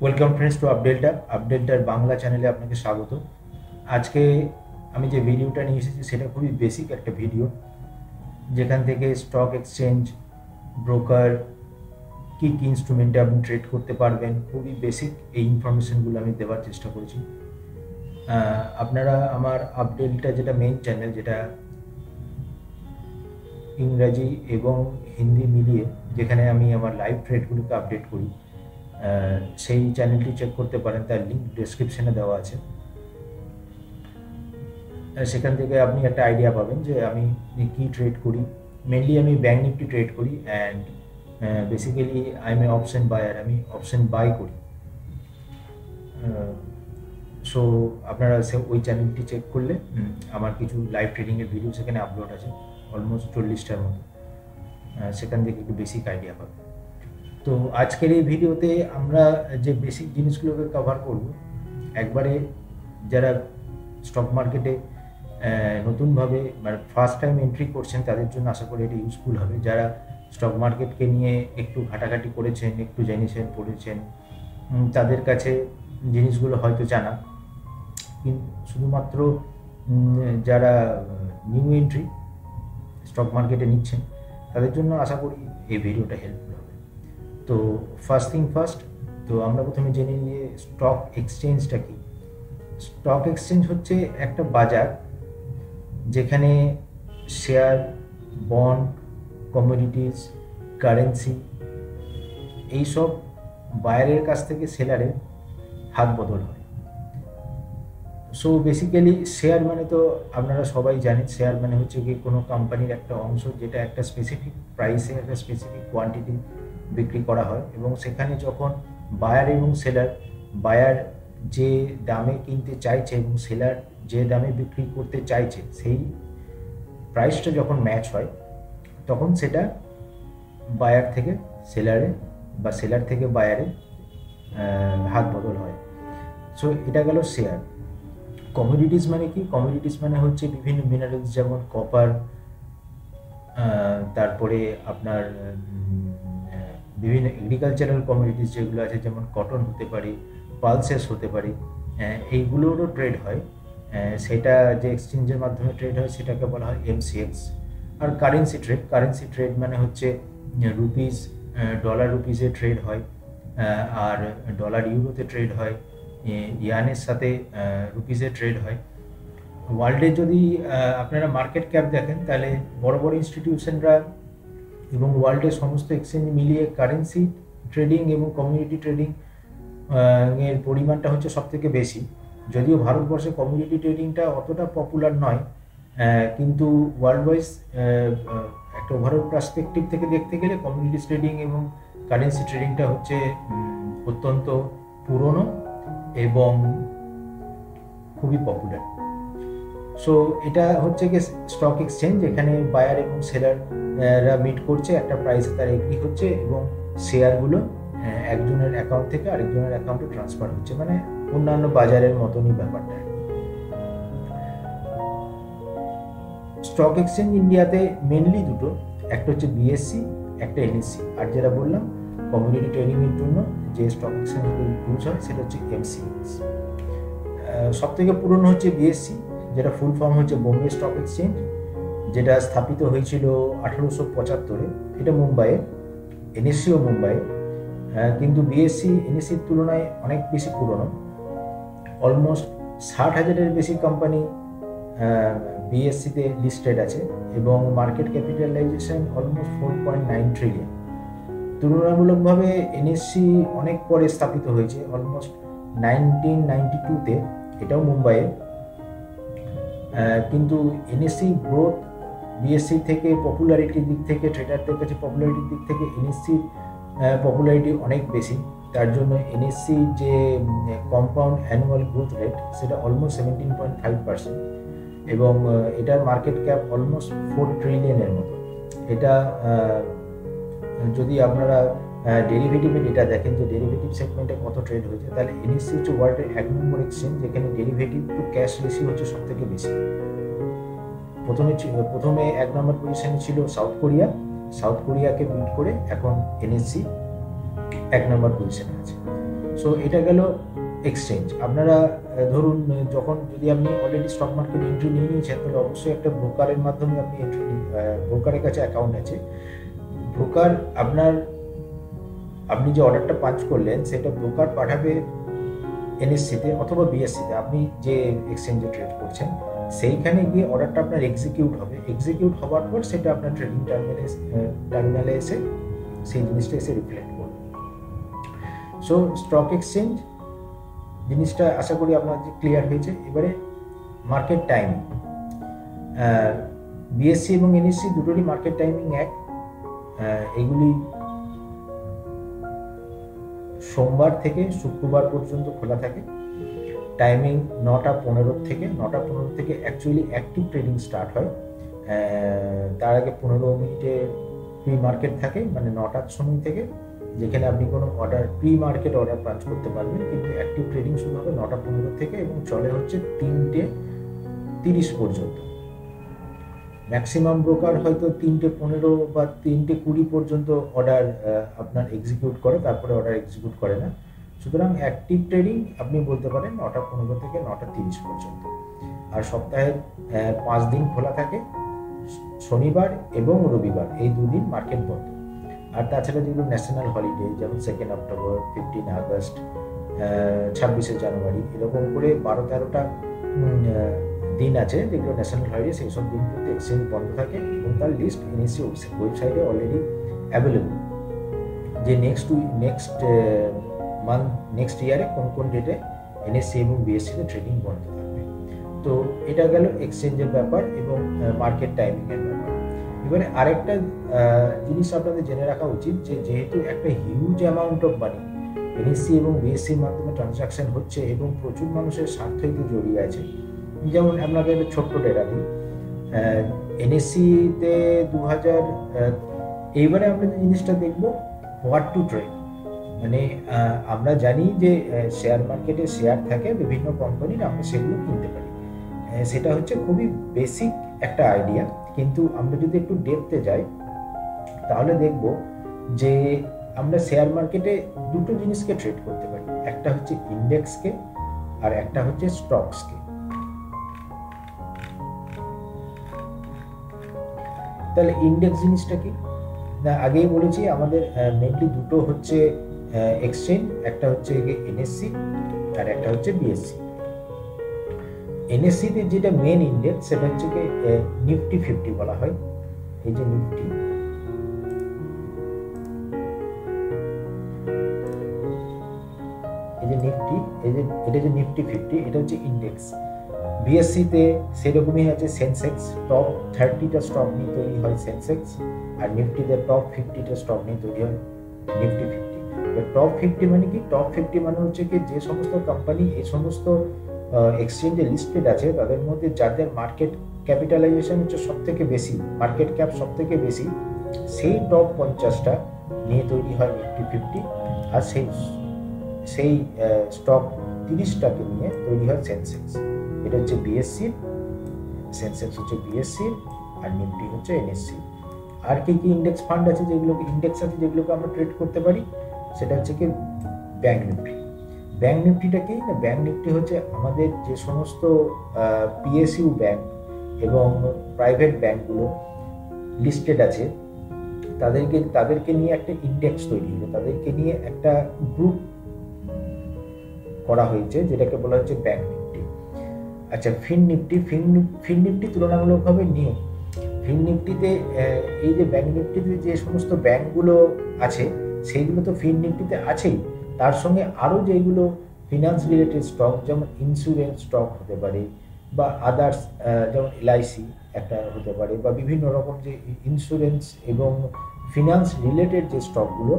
Welcome friends to updater Bangla চ্যানেলে আপনাকে স্বাগত। আজকে আমি যে ভিডিওটা নিয়ে এসেছি সেটা খুবই বেসিক একটা ভিডিও, যেখান থেকে স্টক এক্সচেঞ্জ, ব্রোকার, কী কী ইনস্ট্রুমেন্টে আপনি ট্রেড করতে পারবেন, খুবই বেসিক এই ইনফরমেশনগুলো আমি দেওয়ার চেষ্টা করেছি। আপনারা আমার আপডেটটা যেটা মেইন চ্যানেল, যেটা ইংরাজি এবং হিন্দি মিলিয়ে, যেখানে আমি আমার লাইভ ট্রেডগুলোকে আপডেট করি, সেই চ্যানেলটি চেক করতে পারেন, তার লিঙ্ক ডেসক্রিপশনে দেওয়া আছে। সেখান থেকে আপনি একটা আইডিয়া পাবেন যে আমি কী ট্রেড করি। মেনলি আমি ব্যাঙ্ক নিফটি ট্রেড করি, and basically I am a option buyer, আমি অপশন বাই করি। সো আপনারা ওই চ্যানেলটি চেক করলে আমার কিছু লাইভ ট্রেডিংয়ের ভিডিও সেখানে আপলোড আছে, অলমোস্ট 40টার মতো। সেখান থেকে একটু বেসিক আইডিয়া পাবেন। তো আজকের এই ভিডিওতে আমরা যে বেসিক জিনিসগুলোকে কভার করব, একবারে যারা স্টক মার্কেটে নতুনভাবে মানে ফার্স্ট টাইম এন্ট্রি করছেন তাদের জন্য আশা করি এটা ইউজফুল হবে। যারা স্টক মার্কেটকে নিয়ে একটু ঘাটাঘাটি করেছেন, একটু জেনেছেন, পড়েছেন, তাদের কাছে জিনিসগুলো হয়তো জানা, কিন্তু শুধুমাত্র যারা নিউ এন্ট্রি স্টক মার্কেটে নিচ্ছেন তাদের জন্য আশা করি এই ভিডিওটা হেল্পফুল হবে। তো ফার্স্ট থিং ফার্স্ট, তো আমরা প্রথমে জেনে নিয়ে স্টক এক্সচেঞ্জটা কি। স্টক এক্সচেঞ্জ হচ্ছে একটা বাজার যেখানে শেয়ার, বন্ড, কমোডিটিস, কারেন্সি এইসব বায়ারের কাছ থেকে সেলারের হাত বদল হয়। সো বেসিক্যালি শেয়ার মানে তো আপনারা সবাই জানেন, শেয়ার মানে হচ্ছে কি কোনো কোম্পানির একটা অংশ যেটা একটা স্পেসিফিক প্রাইসে একটা স্পেসিফিক কোয়ান্টিটি বিক্রি করা হয়, এবং সেখানে যখন বায়ার এবং সেলার, বায়ার যে দামে কিনতে চাইছে এবং সেলার যে দামে বিক্রি করতে চাইছে, সেই প্রাইসটা যখন ম্যাচ হয় তখন সেটা বায়ার থেকে সেলারে বা সেলার থেকে বায়ারে হাত বদল হয়। সো এটা গেল শেয়ার। কমোডিটিস মানে কি? কমোডিটিস মানে হচ্ছে বিভিন্ন মিনারেলস, যেমন কপার, তারপরে আপনার বিভিন্ন এগ্রিকালচারাল কমোডিটিস যেগুলো আছে, যেমন কটন হতে পারে, পালসেস হতে পারে, এইগুলোরও ট্রেড হয়। সেটা যে এক্সচেঞ্জের মাধ্যমে ট্রেড হয় সেটাকে বলা হয় এমসিএক্স। আর কারেন্সি ট্রেড মানে হচ্ছে রুপিস, ডলার রুপিসে ট্রেড হয়, আর ডলার ইউরোতে ট্রেড হয়, ইয়ানের সাথে রুপিসে ট্রেড হয়। ওয়ার্ল্ডে যদি আপনারা মার্কেট ক্যাপ দেখেন, তাহলে বড় বড় ইনস্টিটিউশনরা এবং ওয়ার্ল্ডের সমস্ত এক্সচেঞ্জ মিলিয়ে কারেন্সি ট্রেডিং এবং কমিউনিটি ট্রেডিং এর পরিমাণটা হচ্ছে সবথেকে বেশি। যদিও ভারতবর্ষে কমিউনিটি ট্রেডিংটা অতটা পপুলার নয়, কিন্তু ওয়ার্ল্ড ওয়াইজ একটা ওভারঅল পার্সপেক্টিভ থেকে দেখতে গেলে কমিউনিটি ট্রেডিং এবং কারেন্সি ট্রেডিংটা হচ্ছে অত্যন্ত পুরনো এবং খুবই পপুলার। সো এটা হচ্ছে কি স্টক এক্সচেঞ্জ, যেখানে বায়ার এবং সেলাররা মিট করছে, একটা প্রাইসে তারা এগ্রি হচ্ছে এবং শেয়ারগুলো একজনের অ্যাকাউন্ট থেকে আরেকজনের অ্যাকাউন্টে ট্রান্সফার হচ্ছে, মানে অন্যান্য বাজারের মতনই ব্যাপারটা। স্টক এক্সচেঞ্জ ইন্ডিয়াতে মেনলি দুটো, একটা হচ্ছে বিএসসি, একটা এনএসসি। আর যেটা বললাম কমিউনিটি ট্রেডিংয়ের জন্য যে স্টক এক্সচেঞ্জগুলো ইউজ হয় সেটা হচ্ছে এমসিএক্স। সব থেকে পুরনো হচ্ছে বিএসসি, যেটা ফুল ফর্ম হচ্ছে বোম্বে স্টক এক্সচেঞ্জ, যেটা স্থাপিত হয়েছিল 1875-এ, এটা মুম্বাইয়ে। এনএসসিও মুম্বাইয়ে, কিন্তু বিএসসি এনএসসির তুলনায় অনেক বেশি পুরনো। অলমোস্ট 60,000-এর বেশি কোম্পানি বিএসসিতে লিস্টেড আছে এবং মার্কেট ক্যাপিটালাইজেশন অলমোস্ট 4.9 ট্রিলিয়ন। তুলনামূলকভাবে এনএসসি অনেক পরে স্থাপিত হয়েছে, অলমোস্ট 1992-তে, এটাও মুম্বাইয়ে। কিন্তু এনএসসি গ্রোথ বিএসসি থেকে পপুলারিটির দিক থেকে, ট্রেডারদের কাছে পপুলারিটির দিক থেকে এনএসসির পপুলারিটি অনেক বেশি। তার জন্য এনএসসির যে কম্পাউন্ড অ্যানুয়াল গ্রোথ রেট সেটা অলমোস্ট 17.5%, এবং এটার মার্কেট ক্যাপ অলমোস্ট 4 ট্রিলিয়নের মতো। এটা যদি আপনারা ডেরিভেটিভে ডেটা দেখেন যে ডেরিভেটিভ সেগমেন্টে কত ট্রেড হয়েছে, তাহলে এনএসসি হচ্ছে ওয়ার্ল্ডের 1 নম্বর এক্সচেঞ্জ যেখানে ডেরিভেটিভ টু ক্যাশ রেশিও হচ্ছে সব থেকে বেশি। প্রথমে 1 নম্বর পজিশনে ছিল সাউথ কোরিয়াকে বিট করে এখন এনএসসি 1 নম্বর পজিশনে আছে। সো এটা গেল এক্সচেঞ্জ। আপনারা ধরুন যখন যদি আপনি অলরেডি স্টক মার্কেট এন্ট্রি নিয়ে নিয়েছেন, তাহলে অবশ্যই একটা ব্রোকারের মাধ্যমে আপনি এন্ট্রি ব্রোকারের কাছে অ্যাকাউন্ট আছে। ব্রোকার আপনি যে অর্ডারটা পাঞ্চ করলেন সেটা ব্রোকার পাঠাবে এনএসসিতে অথবা বিএসসিতে, আপনি যে এক্সচেঞ্জে ট্রেড করছেন সেইখানে গিয়ে অর্ডারটা আপনার এক্সিকিউট হবে। এক্সিকিউট হওয়ার পর সেটা আপনার ট্রেডিং টার্মিনালে এসে সেই জিনিসটা এসে রিফ্লেক্ট করবে। সো স্টক এক্সচেঞ্জ জিনিসটা আশা করি আপনার ক্লিয়ার হয়েছে। এবারে মার্কেট টাইমিং, বিএসসি এবং এনএসসি দুটোরই মার্কেট টাইমিং এক। এগুলি সোমবার থেকে শুক্রবার পর্যন্ত খোলা থাকে। টাইমিং 9:15 থেকে অ্যাকচুয়ালি অ্যাক্টিভ ট্রেডিং স্টার্ট হয়। তার আগে 15 মিনিটে প্রি মার্কেট থাকে, মানে 9টার সময় থেকে, যেখানে আপনি কোনো প্রি মার্কেট অর্ডার পাঞ্চ করতে পারবেন। কিন্তু অ্যাক্টিভ ট্রেডিং শুরু হবে 9:15 থেকে এবং চলে হচ্ছে 3:30 পর্যন্ত। ম্যাক্সিমাম ব্রোকার হয়তো 3:15 বা 3:20 পর্যন্ত অর্ডার আপনার এক্সিকিউট করে, তারপরে অর্ডার এক্সিকিউট করে না। সুতরাং অ্যাক্টিভ ট্রেডিং আপনি বলতে পারেন 9:15 থেকে 9:30 পর্যন্ত। আর সপ্তাহে 5 দিন খোলা থাকে, শনিবার এবং রবিবার, এই 2 দিন মার্কেট বন্ধ। আর তাছাড়া যেগুলো ন্যাশনাল হলিডে, যেমন 2 অক্টোবর, 15 আগস্ট, 26 জানুয়ারি, এরকম করে 12-13টা দিন আছে যেগুলো ন্যাশনাল হলিডে, সেই সব দিনগুলোতে এক্সচেঞ্জ বন্ধ থাকে এবং তার লিস্ট এনএসসি ওয়েবসাইটে অলরেডি অ্যাভেলেবল, যে নেক্সট মান্থ নেক্সট ইয়ারে কোন ডেটে এনএসসি এবং বিএসসিতে ট্রেডিং বন্ধ থাকবে। তো এটা গেল এক্সচেঞ্জের ব্যাপার এবং মার্কেট টাইমিংয়ের ব্যাপার। এবারে আরেকটা জিনিস আপনাদের জেনে রাখা উচিত, যে যেহেতু একটা huge amount of money NSC এবং বিএসসির মাধ্যমে ট্রানজাকশন হচ্ছে এবং প্রচুর মানুষের স্বার্থ এতে জড়িয়ে আছে। যেমন আপনাদের ছোট্ট ডেটা দিই, এনএসসিতে 2000, এইবারে আমরা যে জিনিসটা দেখব হোয়াট টু ট্রেড, মানে আমরা জানি যে শেয়ার মার্কেটে শেয়ার থাকে বিভিন্ন কোম্পানির, আমরা সেগুলো কিনতে পারি। সেটা হচ্ছে খুবই বেসিক একটা আইডিয়া, কিন্তু আমরা যদি একটু ডেপথে যাই তাহলে দেখব যে আমরা শেয়ার মার্কেটে দুটো জিনিসকে ট্রেড করতে পারি, একটা হচ্ছে ইন্ডেক্সকে আর একটা হচ্ছে স্টকসকে। তাহলে ইন্ডেক্স জিনিসটা কি না, আগেই বলেছি আমাদের মেনলি দুটো হচ্ছে এক্সচেঞ্জ, একটা হচ্ছে এনএসসি আর একটা হচ্ছে বিএসসি। এনএসসিতে যেটা মেন ইন্ডেক্স সেটা হচ্ছে নিফটি 50 বলা হয়। এই যে নিফটি, এটা যে নিফটি 50, এটা হচ্ছে ইন্ডেক্স। বিএসসিতে সেরকমই আছে সেন্সেক্স, টপ 30টা স্টক নিয়ে তৈরি হয় সেন্সেক্স, আর নিফটিতে টপ 50টা স্টক নিয়ে তৈরি হয় নিফটি 50। টপ 50 মানে কি? টপ 50 মানে হচ্ছে কি যে সমস্ত কোম্পানি এই সমস্ত এক্সচেঞ্জে লিস্টেড আছে তাদের মধ্যে যাদের মার্কেট ক্যাপিটালাইজেশন হচ্ছে সব থেকে বেশি, মার্কেট ক্যাপ সব থেকে বেশি, সেই টপ 50টা নিয়ে তৈরি হয় নিফটি 50। আর সেই স্টক 30টাকে নিয়ে তৈরি হয় সেন্সেক্স। এটা হচ্ছে বিএসসি, সেন্সেক্স হচ্ছে বিএসসি, আর নিফটি হচ্ছে এনএসসি। আর কি ইন্ডেক্স ফান্ড আছে, যেগুলোকে আমরা ট্রেড করতে পারি, সেটা হচ্ছে কি ব্যাংক নিফটি। ব্যাংক নিফটিটা কি না, ব্যাংক নিফটি হচ্ছে আমাদের যে সমস্ত পিএসইউ ব্যাংক এবং প্রাইভেট ব্যাংকগুলো লিস্টেড আছে তাদেরকে নিয়ে একটা ইন্ডেক্স তৈরি হলো, তাদেরকে নিয়ে একটা গ্রুপ করা হয়েছে যেটাকে বলা হচ্ছে ব্যাংক নিফটি। আচ্ছা, ফিন নিফটি তুলনামূলকভাবে নিউ। ফিন নিফটিতে এই যে ব্যাংক নিফটিতে যে সমস্ত ব্যাংকগুলো আছে সেইগুলো তো ফিন নিফটিতে আছেই, তার সঙ্গে আরও যেগুলো ফিনান্স রিলেটেড স্টক, যেমন ইন্স্যুরেন্স স্টক হতে পারে বা আদার্স, যেমন এলআইসি একটা হতে পারে, বা বিভিন্ন রকম যে ইন্স্যুরেন্স এবং ফিনান্স রিলেটেড যে স্টকগুলো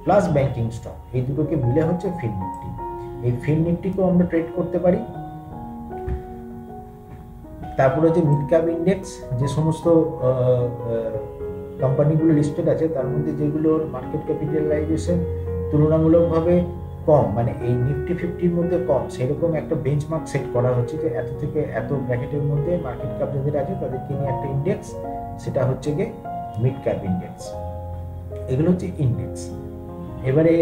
প্লাস ব্যাংকিং স্টক, এই দুটোকে মিলে হচ্ছে ফিন নিফটি। এই ফিন নিফটিকেও আমরা ট্রেড করতে পারি। তারপরে হচ্ছে মিড ক্যাপ ইন্ডেক্স, যে সমস্ত কোম্পানিগুলো লিস্টেড আছে তার মধ্যে যেগুলোর মার্কেট ক্যাপিটালাইজেশন তুলনামূলকভাবে কম, মানে এই নিফটি 50-র মধ্যে কম, সেরকম একটা বেঞ্চমার্ক সেট করা হচ্ছে যে এত থেকে এত ব্র্যাকেটের মধ্যে মার্কেট ক্যাপ যাদের আছে তাদেরকে নিয়ে একটা ইন্ডেক্স, সেটা হচ্ছে গিয়ে মিড ক্যাপ ইন্ডেক্স। এগুলো হচ্ছে ইন্ডেক্স। এবারে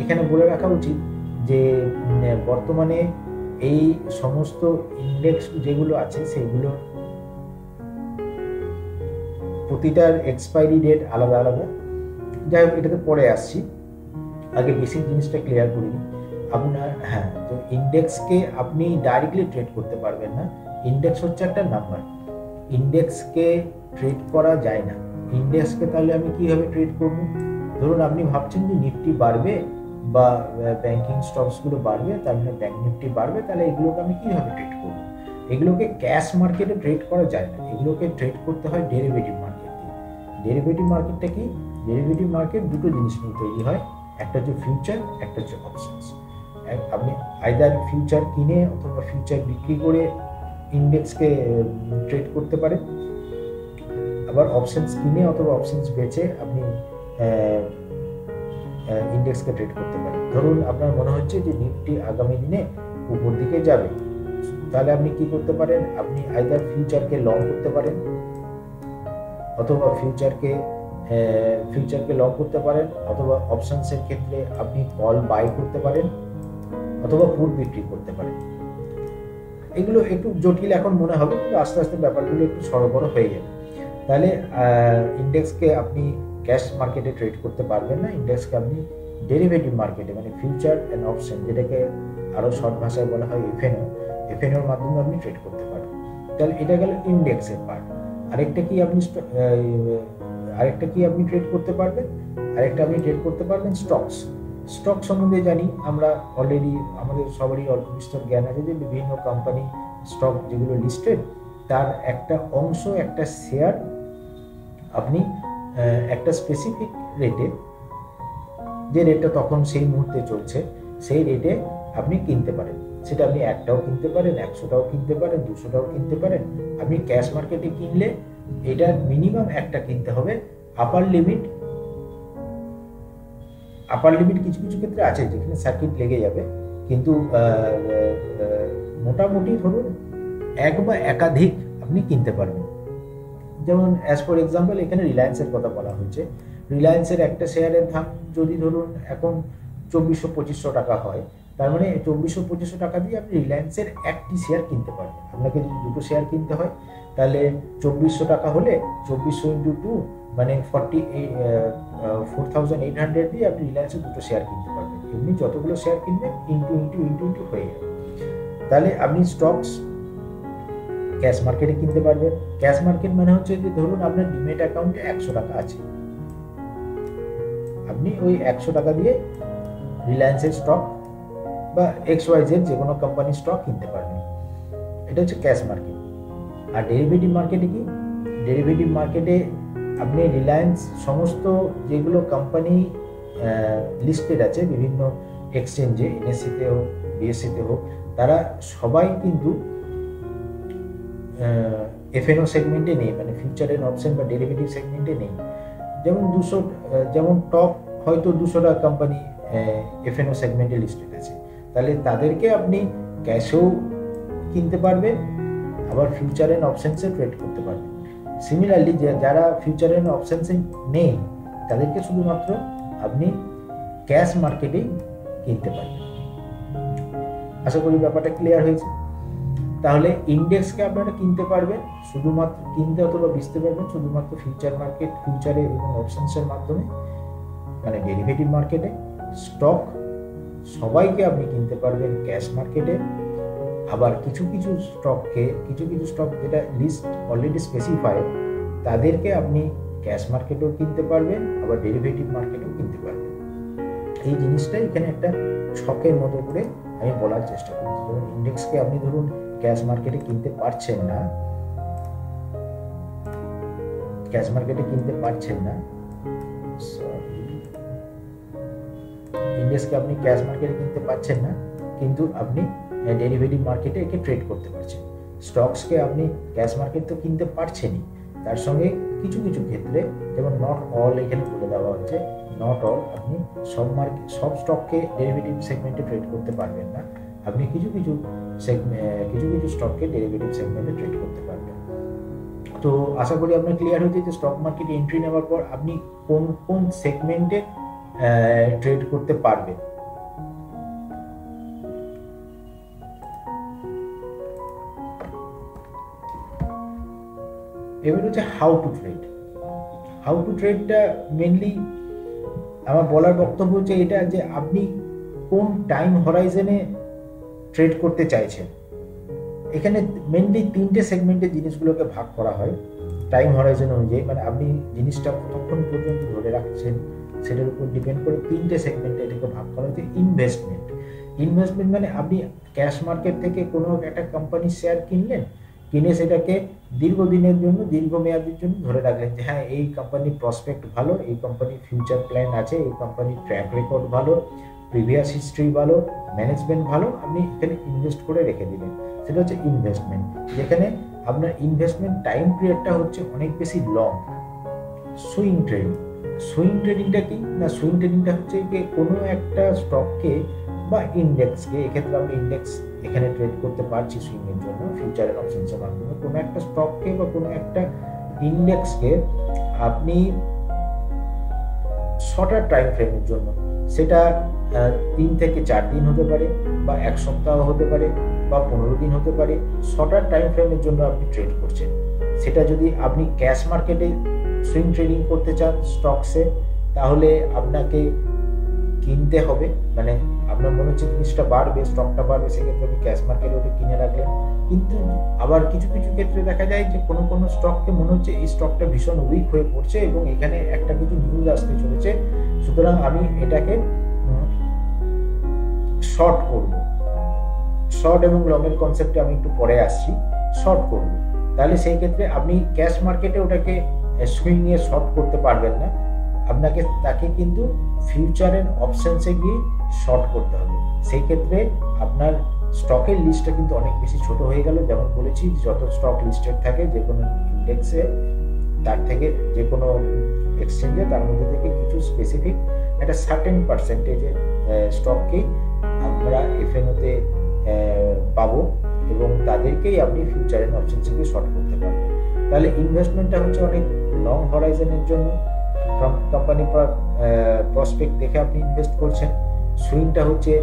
এখানে বলে রাখা উচিত যে বর্তমানে এই সমস্ত ইন্ডেক্স যেগুলো আছে সেগুলো প্রতিটার এক্সপায়ারি ডেট আলাদা আলাদা। যাই হোক, এটাতে পরে আসছি, আগে বেসিক জিনিসটা ক্লিয়ার করে নিই। আপনার তো ইন্ডেক্সকে আপনি ডাইরেক্টলি ট্রেড করতে পারবেন না। ইন্ডেক্স হচ্ছে একটা নাম্বার, ইন্ডেক্সকে ট্রেড করা যায় না। ইন্ডেক্সকে তাহলে আমি কিভাবে ট্রেড করব? ধরুন আপনি ভাবছেন যে নিফটি বাড়বে বা ব্যাংকিং স্টকসগুলো বাড়বে, তার মানে ব্যাংক নিফটি বাড়বে, তাহলে এগুলোকে আমি কিভাবে ট্রেড করব? এগুলোকে ক্যাশ মার্কেটে ট্রেড করা যায় না, এগুলোকে ট্রেড করতে হয় ডেরিভেটিভ মার্কেট দিয়ে। ডেরিভেটিভ মার্কেটটা কি? ডেরিভেটিভ মার্কেট দুটো জিনিস নিয়ে তৈরি হয়, একটা হচ্ছে ফিউচার, একটা হচ্ছে অপশনস। আপনি আইদার ফিউচার কিনে অথবা ফিউচার বিক্রি করে ইন্ডেক্সকে ট্রেড করতে পারেন, আবার অপশনস কিনে অথবা অপশনস বেচে আপনি ইন্ডেক্সকে ট্রেড করতে পারেন। ধরুন আপনার মনে হচ্ছে যে নিফটি আগামী দিনে উপর দিকে যাবে, তাহলে আপনি কি করতে পারেন? আপনি আইদার ফিউচারকে লং করতে পারেন, অথবা ফিউচারকে লং করতে পারেন, অথবা অপশনসের ক্ষেত্রে আপনি কল বাই করতে পারেন, অথবা পুট বিক্রি করতে পারেন। এগুলো একটু জটিল এখন মনে হবে, কিন্তু আস্তে আস্তে ব্যাপারগুলো একটু সরবরাহ হয়ে যাবে। তাহলে ইন্ডেক্সকে আপনি ক্যাশ মার্কেটে ট্রেড করতে পারবেন না, ইন্ডেক্সকে আপনি ডেরিভেটিভ মার্কেটে মানে ফিউচার অ্যান্ড অপশন, যেটাকে আরও শর্ট ভাষায় বলা হয় এফএনওর মাধ্যমে আপনি ট্রেড করতে পারবেন। তাহলে এটা গেল ইন্ডেক্সের পার্ট। আরেকটা কি আপনি ট্রেড করতে পারবেন? আরেকটা আপনি ট্রেড করতে পারবেন স্টকস। স্টক সম্বন্ধে জানি আমরা অলরেডি, আমাদের সবারই অল্প বিস্তর জ্ঞান আছে যে বিভিন্ন কোম্পানি স্টক যেগুলো লিস্টেড, তার একটা অংশ, একটা শেয়ার আপনি একটা স্পেসিফিক রেটে, যে রেটটা তখন সেই মুহূর্তে চলছে, সেই রেটে আপনি কিনতে পারেন। সেটা আপনি 1টাও কিনতে পারেন, 100টাও কিনতে পারেন, 200টাও কিনতে পারেন। আপনি ক্যাশ মার্কেটে কিনলে এটা মিনিমাম একটা কিনতে হবে। আপার লিমিট কিছু কিছু ক্ষেত্রে আছে যেখানে সার্কিট লেগে যাবে, কিন্তু মোটামুটি ধরুন এক বা একাধিক আপনি কিনতে পারবেন। যেমন অ্যাজ ফর এক্সাম্পল এখানে রিলায়েন্সের কথা বলা হয়েছে। রিলায়েন্সের একটা শেয়ারের দাম যদি ধরুন এখন 2400-2500 টাকা হয়, তার মানে 2400-2500 টাকা দিয়ে আপনি রিলায়েন্সের একটি শেয়ার কিনতে পারবেন। আপনাকে যদি দুটো শেয়ার কিনতে হয়, তাহলে 2400 টাকা হলে 2400 ইন্টু 2 মানে 4800 দিয়ে আপনি রিলায়েন্সের দুটো শেয়ার কিনতে পারবেন। এমনি যতগুলো শেয়ার কিনবেন ইন্টু ইন্টু ইন্টু ইন্টু হয়ে যাবে। তাহলে আপনি স্টকস ক্যাশ মার্কেটে কিনতে পারবেন। ক্যাশ মার্কেট মানে হচ্ছে যে ধরুন আপনার ডিমেট অ্যাকাউন্টে 100 টাকা আছে, আপনি ওই 100 টাকা দিয়ে রিলায়েন্সের স্টক বা XYZ যে কোনো কোম্পানির স্টক কিনতে পারবেন। এটা হচ্ছে ক্যাশ মার্কেট। আর ডেরিভেটিভ মার্কেটে কি? ডেরিভেটিভ মার্কেটে আপনি রিলায়েন্স সমস্ত যেগুলো কোম্পানি লিস্টেড আছে বিভিন্ন এক্সচেঞ্জে, NSE-তে হোক BSE-তে হোক, তারা সবাই কিন্তু এফএনও সেগমেন্টে নেই, মানে ফিউচার এন্ড অপশন বা ডেরিভেটিভ সেগমেন্টে নেই। যেমন টপ হয়তো 200টা কোম্পানি এফএনও সেগমেন্টে লিস্টেড আছে, তাহলে তাদেরকে আপনি ক্যাশেও কিনতে পারবেন, আবার ফিউচার এন্ড অপশনসে ট্রেড করতে পারবেন। সিমিলারলি যারা ফিউচার এন্ড অপশনসে নেই, তাদেরকে শুধুমাত্র আপনি ক্যাশ মার্কেটেই কিনতে পারবেন। আশা করি ব্যাপারটা ক্লিয়ার হয়েছে। তাহলে ইন্ডেক্সকে আপনারা কিনতে পারবেন শুধুমাত্র, কিনতে অথবা বেচতে পারবেন শুধুমাত্র ফিউচার মার্কেট, ফিউচারে এবং অপশনসের মাধ্যমে, মানে ডেরিভেটিভ মার্কেটে। স্টক সবাইকে আপনি কিনতে পারবেন ক্যাশ মার্কেটে। আবার কিছু কিছু স্টক যেটা লিস্ট অলরেডি স্পেসিফাইড, তাদেরকে আপনি ক্যাশ মার্কেটেও কিনতে পারবেন, আবার ডেরিভেটিভ মার্কেটেও কিনতে পারবেন। এই জিনিসটা এখানে একটা ছকের মতো করে আমি বলার চেষ্টা করছি। যেমন ইন্ডেক্সকে আপনি ধরুন ক্যাশ মার্কেটে কিনতে পারছেন না, ইন্ডেক্সকে আপনি ক্যাশ মার্কেটে কিনতে পারছেন না, কিন্তু আপনি ডেরিভেটিভ মার্কেটে একে ট্রেড করতে পারছেন। স্টকসকে আপনি ক্যাশ মার্কেট তো কিনতে পারছেনই, তার সঙ্গে কিছু কিছু ক্ষেত্রে, যেমন নট অল এখানে বলে দেওয়া হচ্ছে, নট অল, আপনি সব স্টককে ডেরিভেটিভ সেগমেন্টে ট্রেড করতে পারবেন না, আপনি কিছু কিছু স্টককে ডেরিভেটিভ সেগমেন্টে ট্রেড করতে পারবেন। তো আশা করি আপনার ক্লিয়ার হয়েছে যে স্টক মার্কেটে এন্ট্রি নেওয়ার পর আপনি কোন সেগমেন্টে ট্রেড করতে পারবেন। এবার হচ্ছে হাউ টু ট্রেডটা মেনলি আমার বলার বক্তব্য হচ্ছে এটা যে আপনি কোন টাইম হরাইজনে ট্রেড করতে চাইছেন। এখানে মেনলি 3টে সেগমেন্টে জিনিসগুলোকে ভাগ করা হয় টাইম হরাইজন অনুযায়ী, মানে আপনি জিনিসটা কতক্ষণ পর্যন্ত ধরে রাখছেন সেটার উপর ডিপেন্ড করে 3টে সেগমেন্টে এটাকে ভাগ করা হয়েছে। ইনভেস্টমেন্ট মানে আপনি ক্যাশ মার্কেট থেকে কোনো একটা কোম্পানির শেয়ার কিনে সেটাকে দীর্ঘদিনের জন্য, দীর্ঘমেয়াদের জন্য ধরে রাখলেন যে হ্যাঁ এই কোম্পানির প্রসপেক্ট ভালো, এই কোম্পানির ফিউচার প্ল্যান আছে, এই কোম্পানির ট্র্যাক রেকর্ড ভালো, প্রিভিয়াস হিস্ট্রি ভালো, ম্যানেজমেন্ট ভালো, আপনি এখানে ইনভেস্ট করে রেখে দিলেন। সেটা হচ্ছে ইনভেস্টমেন্ট, যেখানে আপনার ইনভেস্টমেন্ট টাইম পিরিয়ডটা হচ্ছে অনেক বেশি লং। সুইং ট্রেডিংটা কি না, সুইং ট্রেডিংটা হচ্ছে যে কোনো একটা স্টককে বা ইন্ডেক্সকে, এক্ষেত্রে আমরা ইন্ডেক্স এখানে ট্রেড করতে পারছি সুইংয়ের জন্য ফিউচারের অপশনসের মাধ্যমে, কোনো একটা স্টককে বা কোনো একটা ইন্ডেক্সকে আপনি শর্টার টাইম ফ্রেমের জন্য, সেটা 3 থেকে 4 দিন হতে পারে বা 1 সপ্তাহ হতে পারে বা 15 দিন হতে পারে, শর্টার টাইম ফ্রেমের জন্য আপনি ট্রেড করছেন। সেটা যদি আপনি ক্যাশ মার্কেটে সুইং ট্রেডিং করতে চান স্টকসে, তাহলে আপনাকে কিনতে হবে, মানে আপনার মনে হচ্ছে জিনিসটা বাড়বে, স্টকটা বাড়বে, সেক্ষেত্রে আপনি ক্যাশ মার্কেটে ওটা কিনে রাখলেন। কিন্তু আবার কিছু ক্ষেত্রে দেখা যায় যে কোনো স্টককে মনে হচ্ছে এই স্টকটা ভীষণ উইক হয়ে পড়ছে এবং এখানে একটা কিছু নিউজ আসতে চলেছে, সুতরাং আমি এটাকে শর্ট করব। শর্ট এবং লং এর কনসেপ্টে আমি একটু পরে আসছি। শর্ট করব, তাহলে সেই ক্ষেত্রে আপনি ক্যাশ মার্কেটে ওটাকে সুইং এ শর্ট করতে পারবেন না, তাকে কিন্তু ফিউচারের অপশনসে গিয়ে শর্ট করতে হবে। সেই ক্ষেত্রে আপনার স্টকের লিস্টটা কিন্তু অনেক বেশি ছোট হয়ে গেল। যেমন বলেছি, যত স্টক লিস্টেড থাকে যে কোনো ইন্ডেক্সে, তার থেকে যে কোনো এক্সচেঞ্জে, তার মধ্যে থেকে কিছু স্পেসিফিক একটা সার্টেন পার্সেন্টেজের স্টককেই আমরা এফএনওতে পাবো এবং তাদেরকেই আপনি ফিউচারের অপশনসে গিয়ে শর্ট করতে পারবেন। তাহলে ইনভেস্টমেন্টটা হচ্ছে অনেক লং হরাইজনের জন্য, কোম্পানি প্রসপেক্ট দেখে আপনি ইনভেস্ট করছেন। সুইংটা হচ্ছে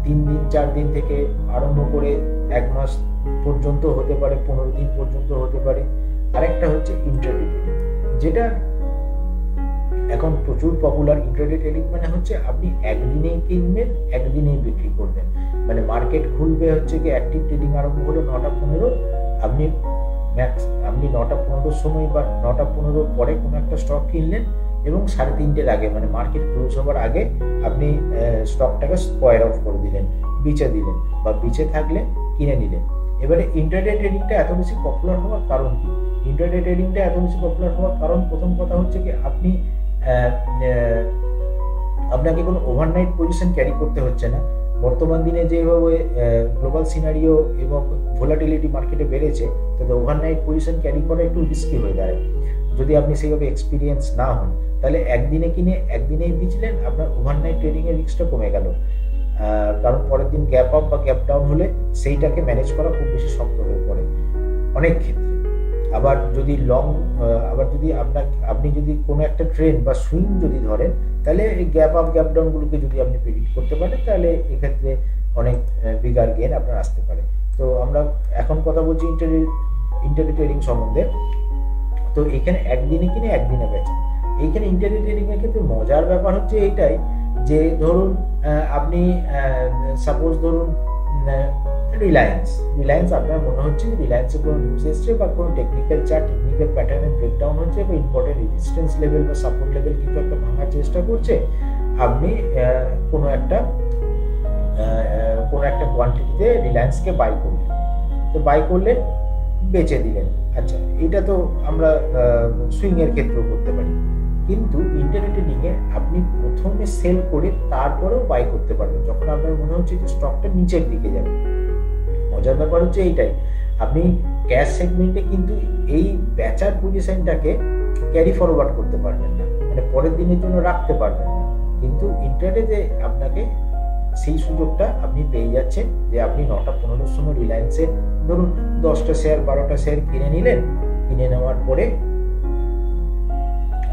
3 দিন 4 দিন থেকে আরম্ভ করে 1 মাস পর্যন্ত হতে পারে, 15 দিন পর্যন্ত হতে পারে। আরেকটা হচ্ছে ইন্ট্রাডে ট্রেডিং, যেটা এখন প্রচুর পপুলার। ইন্ট্রাডে ট্রেডিং মানে হচ্ছে আপনি একদিনেই কিনবেন, একদিনেই বিক্রি করবেন। মানে মার্কেট খুলবে হচ্ছে কি, অ্যাক্টিভ ট্রেডিং আরম্ভ হলো 9টা 15, আপনি 9টা 15 সময় বা 9টা 15 পরে কোনো একটা স্টক কিনলেন এবং 3:30 আগে, মানে মার্কেট ক্লোজ হওয়ার আগে আপনি স্টকটাকে স্কোয়ার অফ করে দিলেন, বিচে দিলেন, বা বিচে থাকলে কিনে নিলেন। এবারে ইন্ট্রাডে ট্রেডিংটা এত বেশি পপুলার হওয়ার কারণ কি? ইন্ট্রাডে ট্রেডিংটা এত বেশি পপুলার হওয়ার কারণ, প্রথম কথা হচ্ছে কি, আপনাকে কোনো ওভারনাইট পজিশন ক্যারি করতে হচ্ছে না। বর্তমান দিনে যেভাবে গ্লোবাল সিনারিও এবং ভোলাটিলিটি মার্কেটে বেড়েছে, তাতে ওভারনাইট পজিশন ক্যারি করা একটু রিস্কি হয়ে দাঁড়ায়। যদি আপনি সেইভাবে এক্সপিরিয়েন্স না হন, তাহলে একদিনে কিনে একদিনেই বেচলেন, আপনার ওভারনাইট ট্রেডিং এর রিস্কটা কমে গেল। কারণ পরের দিন গ্যাপ আপ বা গ্যাপ ডাউন হলে সেইটাকে ম্যানেজ করা খুব বেশি শক্ত হয়ে পড়ে অনেক ক্ষেত্রে। আবার যদি আপনি যদি কোনো একটা ট্রেন্ড বা সুইং যদি ধরেন, তাহলে এই গ্যাপ আপ গ্যাপ ডাউন গুলোকে যদি আপনি প্রেডিক্ট করতে পারেন, তাহলে এক্ষেত্রে অনেক বিগার গেইন আপনার আসতে পারে। তো আমরা এখন কথা বলছি ইন্ট্রাডে ট্রেডিং সম্বন্ধে। তো এখানে একদিনে কিনে একদিনে বেচা, এইখানে ইন্ট্রাডে ট্রেডিং এর ক্ষেত্রে মজার ব্যাপার হচ্ছে এইটাই যে, ধরুন আপনি সাপোজ ধরুন রিলায়েন্স আপনার মনে হচ্ছে রিলায়েন্সের কোনো নিউজ এসছে বা কোনো টেকনিক্যাল প্যাটার্নের ব্রেকডাউন হচ্ছে বা ইম্পর্টেন্ট রেজিস্ট্যান্স লেভেল বা সাপোর্ট লেভেল কিছু একটা ভাঙার চেষ্টা করছে, আপনি কোনো একটা কোয়ান্টিটিতে রিলায়েন্সকে বাই করলে বেচে দিলেন। আচ্ছা, এটা তো আমরা সুইং এর ক্ষেত্রেও করতে পারি, কিন্তু ইন্ট্রাডে ট্রেডিং এ আপনি প্রথমে সেল করে তারপরেও বাই করতে পারবেন যখন আপনার মনে হচ্ছে যে স্টকটা নিচের দিকে যাবে। মজার ব্যাপার হচ্ছে এইটাই, আপনি ক্যাশ সেগমেন্টে কিন্তু এই বেচার পজিশনটাকে ক্যারি ফরওয়ার্ড করতে পারবেন না, মানে পরের দিনের জন্য রাখতে পারবেন না। কিন্তু ইন্ট্রাডেতে আপনাকে সেই সুযোগটা আপনি পেয়ে যাচ্ছেন যে আপনি 9টা 15 সময় রিলায়েন্সে ধরুন 10টা শেয়ার 12টা শেয়ার কিনে নিলেন, কিনে নেওয়ার পরে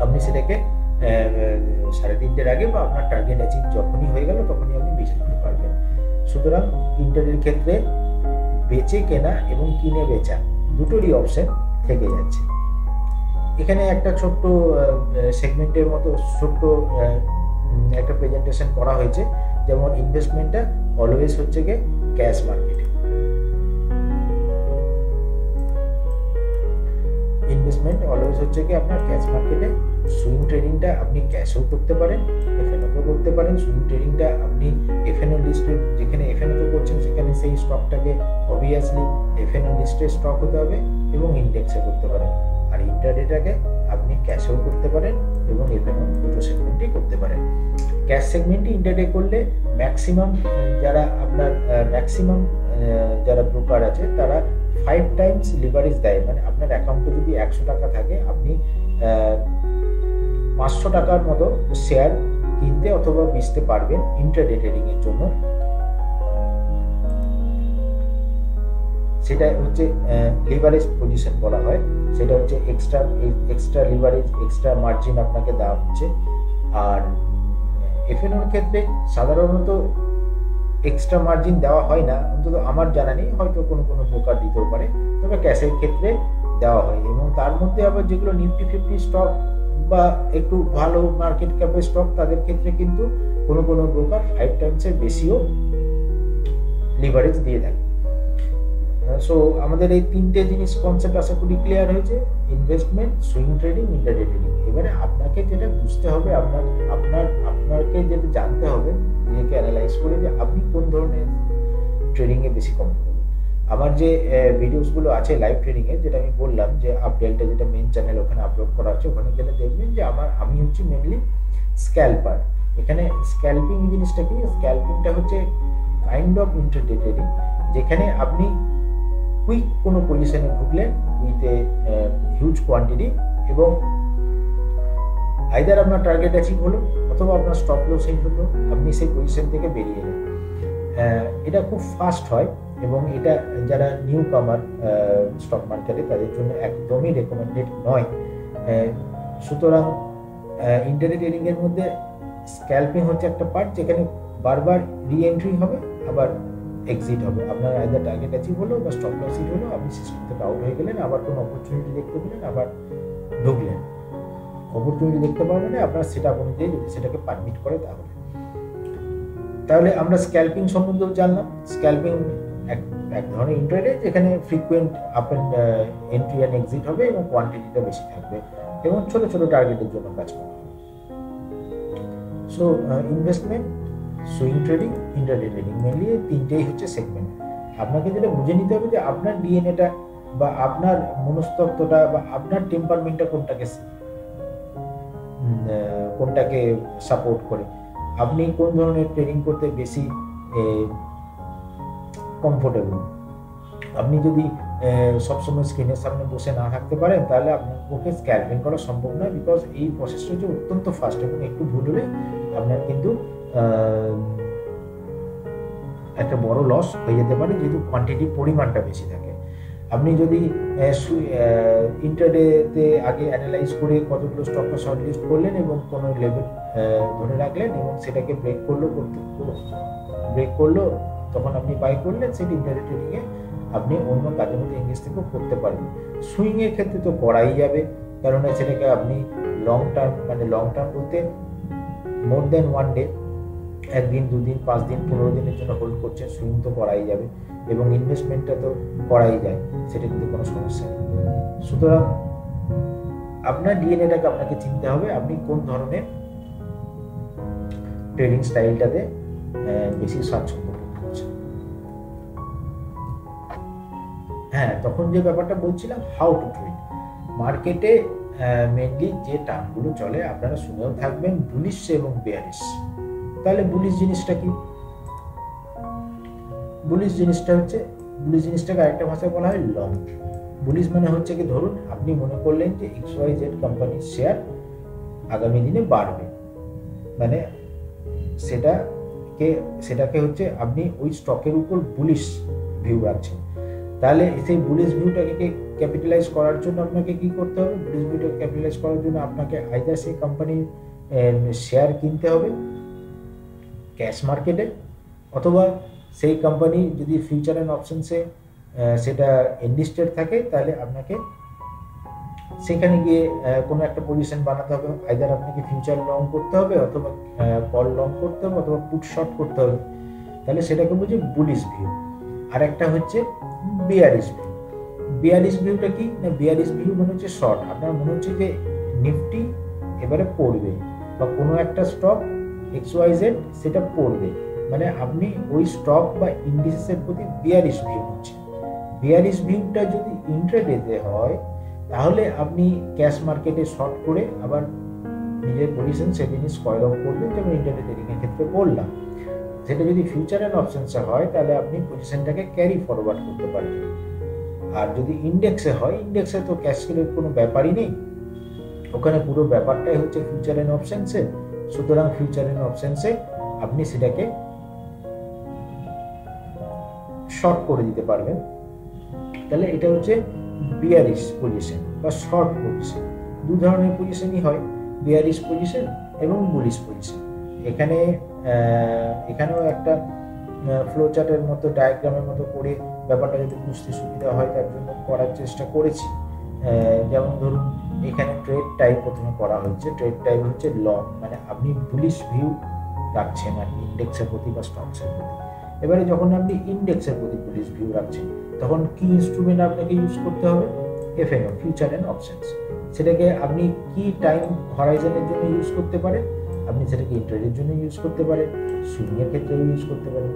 আপনি সেটাকে 3:30-র আগে বা আপনার টার্গেট অ্যাচিভ যখনই হয়ে গেল তখনই আপনি বেঁচে যেতে পারবেন। সুতরাং ইন্টারের ক্ষেত্রে বেচে কেনা এবং কিনে বেচা দুটোরই অপশন থেকে যাচ্ছে। এখানে একটা ছোট্ট সেগমেন্টের মতো ছোট্ট একটা প্রেজেন্টেশন করা হয়েছে, যেমন ইনভেস্টমেন্টটা অলওয়েজ হচ্ছে গিয়ে ক্যাশ মার্কেটে, ইনভেস্টমেন্ট অলওয়েজ হচ্ছে কি আপনার ক্যাশ মার্কেটে। সুইং ট্রেডিংটা আপনি ক্যাশেও করতে পারেন, এফএনওতেও করতে পারেন। সুইং ট্রেডিংটা আপনি এফএনও লিস্টেড, যেখানে এফএনওতে করছেন সেখানে সেই স্টকটাকে অবভিয়াসলি এফএনও লিস্টেড স্টক হতে হবে এবং ইন্ডেক্সে করতে পারেন। আর ইন্টারডেটাকে আপনি ক্যাশেও করতে পারেন এবং এফএনও দুটো সেগমেন্টই করতে পারেন। ক্যাশ সেগমেন্টে ইন্টারডে করলে ম্যাক্সিমাম যারা ব্রোকার আছে তারা 5 টাইমস লিভারেজ দেয়। মানে আপনার অ্যাকাউন্টে যদি 100 টাকা থাকে, আপনি 500 টাকার মতো শেয়ার কিনতে অথবা বেচতে পারবেন ইন্ট্রাডে ট্রেডিং এর জন্য। সেটা হচ্ছে লিভারেজ পজিশন বলা হয়। সেটা হচ্ছে এক্সট্রা লিভারেজ, এক্সট্রা মার্জিন আপনাকে দেওয়া হচ্ছে। আর এফএনওর ক্ষেত্রে সাধারণত এক্সট্রা মার্জিন দেওয়া হয় না, অন্তত আমার জানা নেই, হয়তো কোনো ব্রোকার দিতেও পারে, তবে ক্যাশের ক্ষেত্রে দেওয়া হয়। এবং তার মধ্যে আবার যেগুলো নিফটি 50 স্টক বা একটু ভালো মার্কেট ক্যাপের স্টক, তাদের ক্ষেত্রে কিন্তু কোনো ব্রোকার 5 টাইমসের বেশিও লিভারেজ দিয়ে থাকে। সো আমাদের এই তিনটে জিনিস কনসেপ্ট আশা করি ক্লিয়ার হয়েছে, investment, swing trading, intraday trading. এবারে আপনাকে যেটা বুঝতে হবে, আপনাকে যেটা জানতে হবে, নিজেকে অ্যানালাইজ করে যে আপনি কোন ধরনের ট্রেডিংয়ে বেশি কমফোর্টেবল। আমার যে ভিডিওসগুলো আছে লাইভ ট্রেডিংয়ের, যেটা আমি বললাম যে আপডেলটা যেটা মেন চ্যানেল ওখানে আপলোড করা আছে, ওখানে গেলে দেখবেন যে আমি হচ্ছে মেনলি স্ক্যাল্পার। এখানে স্ক্যাল্পিং জিনিসটা কি? স্ক্যাল্পিংটা হচ্ছে কাইন্ড অফ ইন্টারডে ট্রেডিং, যেখানে আপনি কুইক কোনো পজিশনে ঢুকলেন উইথ এ হিউজ কোয়ান্টিটি, এবং আইদার আপনার টার্গেট অ্যাচিভ হলো অথবা আপনার স্টপ লস হিট হলো, আপনি সেই পজিশন থেকে বেরিয়ে এলেন। এটা খুব ফাস্ট হয় এবং এটা যারা নিউ কামার স্টক মার্কেটে তাদের জন্য একদমই রেকমেন্ডেড নয়। সুতরাং ইন্টারডে ট্রেডিং এর মধ্যে স্ক্যাল্পিং হচ্ছে একটা পার্ট, যেখানে বারবার রি এন্ট্রি হবে, আবার এক্সিট হবে। আপনার আইদার টার্গেট অ্যাচিভ হলো বা স্টপ লস হিট হলো, আপনি সিস্টেম থেকে আউট হয়ে গেলেন, আবার কোনো অপরচুনিটি দেখতে পেলেন, আবার ঢুকলেন। অপরচুনিটি দেখতে পাওয়া মানে আপনার সেটআপ অনুযায়ী যদি সেটাকে পারমিট করে তাহলে আমরা স্ক্যাল্পিং সম্বন্ধেও জানলাম। স্ক্যাল্পিং এক ধরনের ইন্ট্রাডে, যেখানে frequent up and entry and exit হবে এবং কোয়ান্টিটিটা বেশি থাকবে এবং ছোট ছোট টার্গেটের জন্য কাজ করা হবে। So investment, swing trading, intraday trading, mainly এই তিনটেই হচ্ছে সেগমেন্ট। আপনাকে যেটা বুঝে নিতে হবে যে আপনার ডিএনএটা বা আপনার মনস্তত্ত্বটা বা আপনার টেম্পারমেন্টটা কোনটাকে সাপোর্ট করে, আপনি কোন ধরনের ট্রেডিং করতে বেশি কমফোর্টেবল। আপনি যদি সবসময় স্ক্রিনের সামনে বসে না থাকতে পারেন, তাহলে আপনার পক্ষে স্ক্যাল্পিং করা সম্ভব নয়, বিকজ এই প্রসেসটা হচ্ছে অত্যন্ত ফাস্ট এবং একটু ভুল হলে আপনার কিন্তু একটা বড় লস হয়ে যেতে পারে, যেহেতু কোয়ান্টিটির পরিমাণটা বেশি থাকে। আপনি যদি ইন্টারডেতে আগে অ্যানালাইজ করে কতগুলো স্টকটা শর্ট লিস্ট করলেন এবং কোনো লেভেল ধরে রাখলেন এবং সেটাকে ব্রেক করলো, তখন আপনি বাই করলেন, সেটি ইন্টারডে ট্রেডিংয়ে আপনি অন্য কাজের মধ্যে এঙ্গেজ থেকেও করতে পারবেন। সুইংয়ের ক্ষেত্রে তো করাই যাবে, কারণ সেটাকে আপনি লং টার্ম বলতে মোর দেন 1 ডে, 1 দিন 2 দিন 5 দিন 15 দিনের জন্য হোল্ড করছেন, সুইং তো করাই যাবে এবং ইনভেস্টমেন্টটা তো করাই যায়, সেটা কিন্তু কোনো সমস্যা নেই। সুতরাং আপনার ডিএনএটাকে আপনাকে চিনতে হবে, আপনি কোন ধরনের ট্রেডিং স্টাইলটাতে বেশি স্বাচ্ছন্দ্য বোধ করছেন। হ্যাঁ, তখন যে ব্যাপারটা বলছিলাম, হাউ টু ট্রেড মার্কেটে, মেনলি যে টার্মগুলো চলে আপনারা শুনেও থাকবেন, বুলিশ এবং বেয়ারিশ। তাহলে বুলিশ জিনিসটা কি? বুলিশ জিনিসটাকে আরেকটা ভাষায় বলা হয় লং। বুলিশ মানে হচ্ছে কি, ধরুন আপনি মনে করলেন যে XYZ কোম্পানির শেয়ার আগামী দিনে বাড়বে, মানে সেটাকে হচ্ছে আপনি ওই স্টকের উপর বুলিশ ভিউ রাখছেন। তাহলে সেই বুলিশ ভিউটাকে ক্যাপিটালাইজ করার জন্য আপনাকে কি করতে হবে, বুলিশ ভিউটাকে ক্যাপিটালাইজ করার জন্য আপনাকে আইদার সেই কোম্পানির শেয়ার কিনতে হবে ক্যাশ মার্কেটে, অথবা সেই কোম্পানি যদি ফিউচার অ্যান্ড অপশনসে সেটা এনলিস্টেড থাকে তাহলে আপনাকে সেখানে গিয়ে কোনো একটা পজিশন বানাতে হবে, আইদার আপনাকে ফিউচার লং করতে হবে, অথবা কল লং করতে হবে, অথবা পুট শর্ট করতে হবে, তাহলে সেটাকে বুঝি বুলিশ ভিউ। আর একটা হচ্ছে বিয়ারিশ ভিউ। বিয়ারিশ ভিউটা কি না, বিয়ারিশ ভিউ মানে হচ্ছে শর্ট, আপনার মনে হচ্ছে যে নিফটি এবারে পড়বে বা কোনো একটা স্টক XYZ সেটা পড়বে, মানে আপনি ওই স্টক বা ইন্ডিসেসের প্রতি বিয়ারিশ ভিউ হচ্ছেন। বিয়ারিশ ভিউটা যদি ইন্ট্রাডেতে হয় তাহলে আপনি ক্যাশ মার্কেটে শর্ট করে আবার নিজের পজিশন সেদিনই স্কোয়ার অফ করবেন, যেমন ইন্টারডে ট্রেডিং এর ক্ষেত্রে বললাম। সেটা যদি ফিউচার অ্যান্ড অপশনসে হয় তাহলে আপনি পজিশনটাকে ক্যারি ফরওয়ার্ড করতে পারবেন। আর যদি ইন্ডেক্সে হয়, ইন্ডেক্সে তো ক্যাশ সেলের কোনো ব্যাপারই নেই, ওখানে পুরো ব্যাপারটাই হচ্ছে ফিউচার অ্যান্ড অপশনসে। সুতরাং ফিউচার অ্যান্ড অপশনসে আপনি সেটাকে শর্ট করে দিতে পারবেন। তাহলে এটা হচ্ছে বিয়ারিশ পজিশন বা শর্ট পজিশন। দু ধরনের পজিশনই হয়, বিয়ারিশ পজিশন এবং বুলিশ পজিশন। এখানেও একটা ফ্লো চার্টের মতো ডায়াগ্রামের মতো করে ব্যাপারটা যদি বুঝতে সুবিধা হয় তার জন্য করার চেষ্টা করেছি। যেমন ধরুন এখানে ট্রেড টাইপ প্রথমে করা হয়েছে, ট্রেড টাইপ হচ্ছে লং, মানে আপনি বুলিশ ভিউ রাখছেন আর ইন্ডেক্সের প্রতি বা স্টকসের প্রতি। এবারে যখন আপনি ইন্ডেক্সের প্রতি বুলিশ ভিউ রাখছেন তখন কি ইনস্ট্রুমেন্ট আপনাকে ইউজ করতে হবে, FNO, ফিউচার অ্যান্ড অপশনস। সেটাকে আপনি কি টাইম হরাইজনের জন্য ইউজ করতে পারেন, আপনি সেটাকে ইন্ট্রাডের জন্য ইউজ করতে পারেন, সুইংয়ের ক্ষেত্রেও ইউজ করতে পারেন।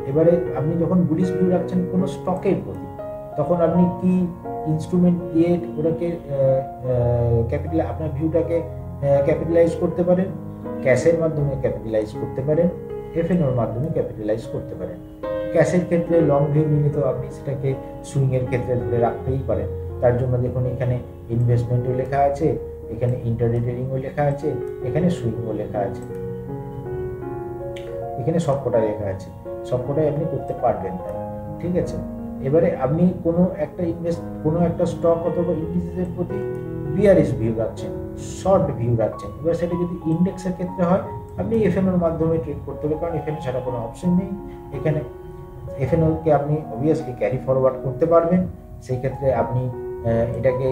এবারে আপনি যখন বুলিশ ভিউ রাখছেন কোনো স্টকের প্রতি, তখন আপনি কি ইনস্ট্রুমেন্ট দিয়ে ওটাকে আপনার ভিউটাকে ক্যাপিটালাইজ করতে পারেন, ক্যাশের মাধ্যমে ক্যাপিটালাইজ করতে পারেন, FNOর মাধ্যমে ক্যাপিটালাইজ করতে পারেন। ক্যাশের ক্ষেত্রে লং ভিউ নিলে তো আপনি সেটাকে সুইংয়ের ক্ষেত্রে ধরে রাখতেই পারেন। তার জন্য দেখুন এখানে ইনভেস্টমেন্টও লেখা আছে, এখানে ইন্টারডে ট্রেডিংও লেখা আছে, এখানে সুইংও লেখা আছে, এখানে সবকটা লেখা আছে, সবকটাই আপনি করতে পারবেন তাই, ঠিক আছে। এবারে আপনি কোনো একটা স্টক অথবা ইন্ডিসেসের প্রতি বিয়ারিশ ভিউ রাখছেন, শর্ট ভিউ রাখছেন। এবার সেটা যদি ইন্ডেক্সের ক্ষেত্রে হয় আপনি FNOর মাধ্যমে ট্রেড করতে হবে, কারণ FNO ছাড়া কোনো অপশন নেই। এখানে FNOকে আপনি অবভিয়াসলি ক্যারি ফরওয়ার্ড করতে পারবেন, সেই ক্ষেত্রে আপনি এটাকে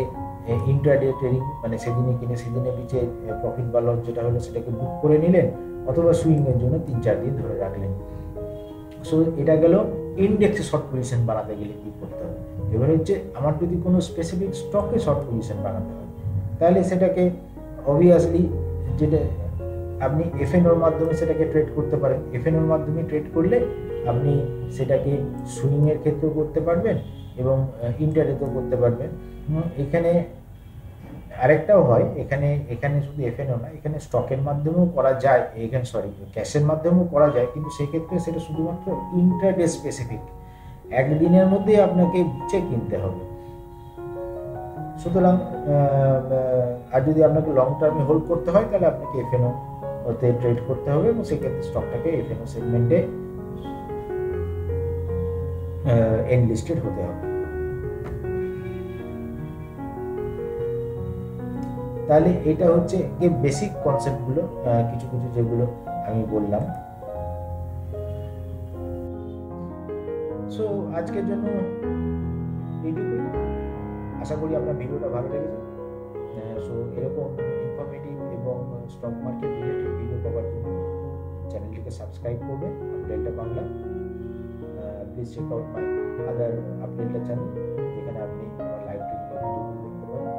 ইন্ট্রাডে ট্রেডিং মানে সেদিনে কিনে সেদিনে বিচে প্রফিট বা লস যেটা হলো সেটাকে বুক করে নিলেন, অথবা সুইংয়ের জন্য 3-4 দিন ধরে রাখলেন। সো এটা গেল ইন্ডেক্সে শর্ট পজিশন বানাতে গেলে কি করতে হবে। এবার হচ্ছে আমার যদি কোনো স্পেসিফিক স্টকে শর্ট পজিশন বানাতে হয় তাহলে সেটাকে অবভিয়াসলি যেটা আপনি FNOর মাধ্যমে সেটাকে ট্রেড করতে পারেন। FNOর মাধ্যমে ট্রেড করলে আপনি সেটাকে সুইংয়ের ক্ষেত্রেও করতে পারবেন এবং ইন্টারডেতেও করতে পারবেন। এখানে আরেকটাও হয়, এখানে শুধু FNO না, এখানে স্টকের মাধ্যমেও করা যায়, এখানে ক্যাশের মাধ্যমেও করা যায়, কিন্তু সেক্ষেত্রে সেটা শুধুমাত্র ইন্ট্রাডে স্পেসিফিক, একদিনের মধ্যে আপনাকে বিচে কিনতে হবে। সুতরাং আর যদি আপনাকে লং টার্মে হোল্ড করতে হয় তাহলে আপনাকে FNO ওতে ট্রেড করতে হবে এবং সেক্ষেত্রে স্টকটাকে FNO সেগমেন্টে এনলিস্টেড হতে হবে। তাহলে এটা হচ্ছে যে বেসিক কনসেপ্টগুলো, কিছু কিছু যেগুলো আমি বললাম। সো আজকের জন্য এইটুকুই, আশা করি আপনার ভিডিওটা ভালো লেগেছে। সো এরকম ইনফরমেটিভ এবং স্টক মার্কেট রিলেটেড ভিডিও পাওয়ার জন্য চ্যানেলটিকে সাবস্ক্রাইব করবেন আপডেটটা Bangla. Please check out my other আপডেটটা চ্যানেল, যেখানে আপনি আমার লাইভ ট্রেডিং দেখতে পাবেন।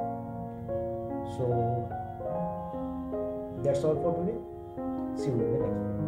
So that's all for today. See you in the next video.